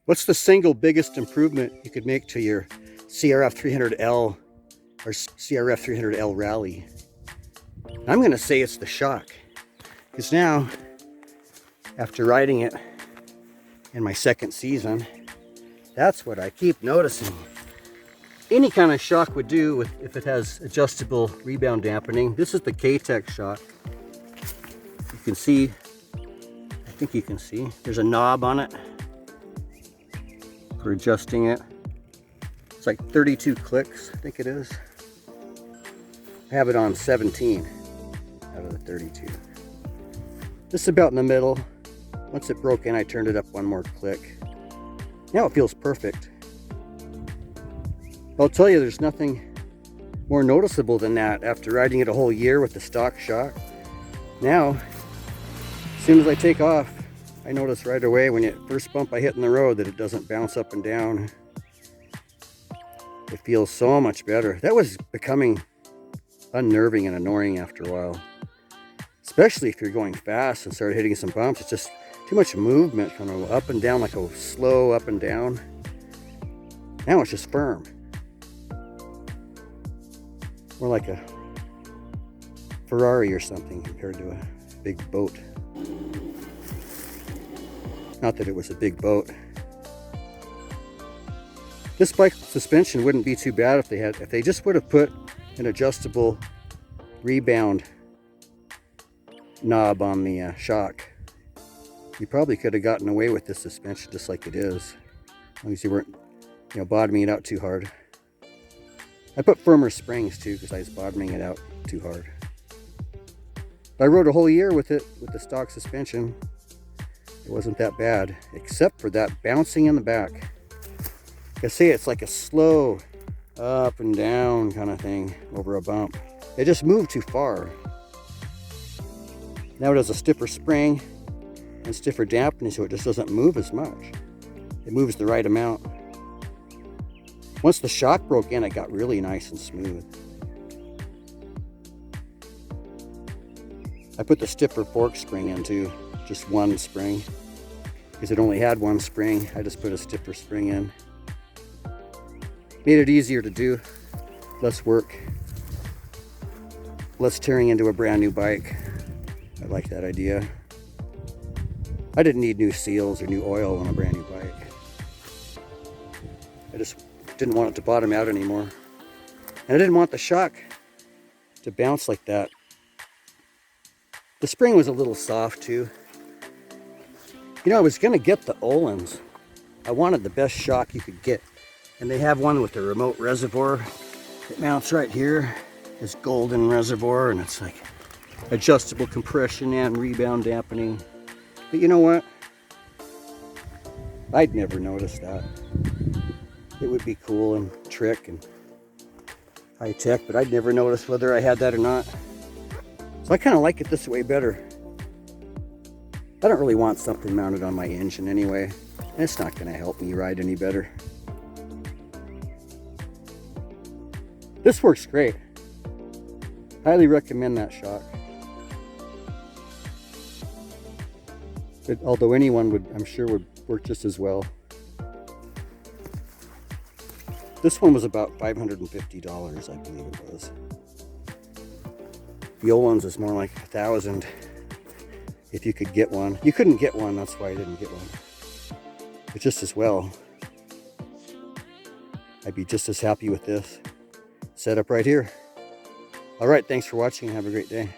What's the single biggest improvement you could make to your CRF300L or CRF300L Rally? I'm going to say it's the shock. Because now, after riding it in my second season, that's what I keep noticing. Any kind of shock would do if it has adjustable rebound dampening. This is the K-Tech shock. You can see, I think you can see, there's a knob on it for adjusting it. It's like 32 clicks, I think it is. I have it on 17 out of the 32. This is about in the middle. Once it broke in, I turned it up one more click. Now it feels perfect. I'll tell you, there's nothing more noticeable than that after riding it a whole year with the stock shock. Now, as soon as I take off, I notice right away when it first bump I hit in the road that it doesn't bounce up and down. It feels so much better. That was becoming unnerving and annoying after a while. Especially if you're going fast and start hitting some bumps. It's just too much movement, kind of up and down, like a slow up and down. Now it's just firm. More like a Ferrari or something compared to a big boat. Not that it was a big boat. This bike suspension wouldn't be too bad if they just would have put an adjustable rebound knob on the shock. You probably could have gotten away with this suspension just like it is, as long as you weren't, bottoming it out too hard. I put firmer springs too because I was bottoming it out too hard. I rode a whole year with it with the stock suspension. It wasn't that bad, except for that bouncing in the back. Like I say, it's like a slow up and down kind of thing over a bump. It just moved too far. Now it has a stiffer spring and stiffer dampening, so it just doesn't move as much. It moves the right amount. Once the shock broke in, it got really nice and smooth. I put the stiffer fork spring in too, just one spring. Because it only had one spring, I just put a stiffer spring in. Made it easier to do, less work, less tearing into a brand new bike. I like that idea. I didn't need new seals or new oil on a brand new bike. I just didn't want it to bottom out anymore. And I didn't want the shock to bounce like that. The spring was a little soft too. I was gonna get the Ohlins. I wanted the best shock you could get. And they have one with a remote reservoir. It mounts right here. This golden reservoir, and it's like adjustable compression and rebound dampening. But you know what? I'd never noticed that. It would be cool and trick and high tech, but I'd never noticed whether I had that or not. So I kind of like it this way better. I don't really want something mounted on my engine anyway. And it's not going to help me ride any better. This works great. Highly recommend that shock. Although anyone would, I'm sure, would work just as well. This one was about $550, I believe it was. The old ones is more like $1,000 if you could get one. You couldn't get one, that's why I didn't get one. But just as well, I'd be just as happy with this setup right here. All right, thanks for watching and have a great day.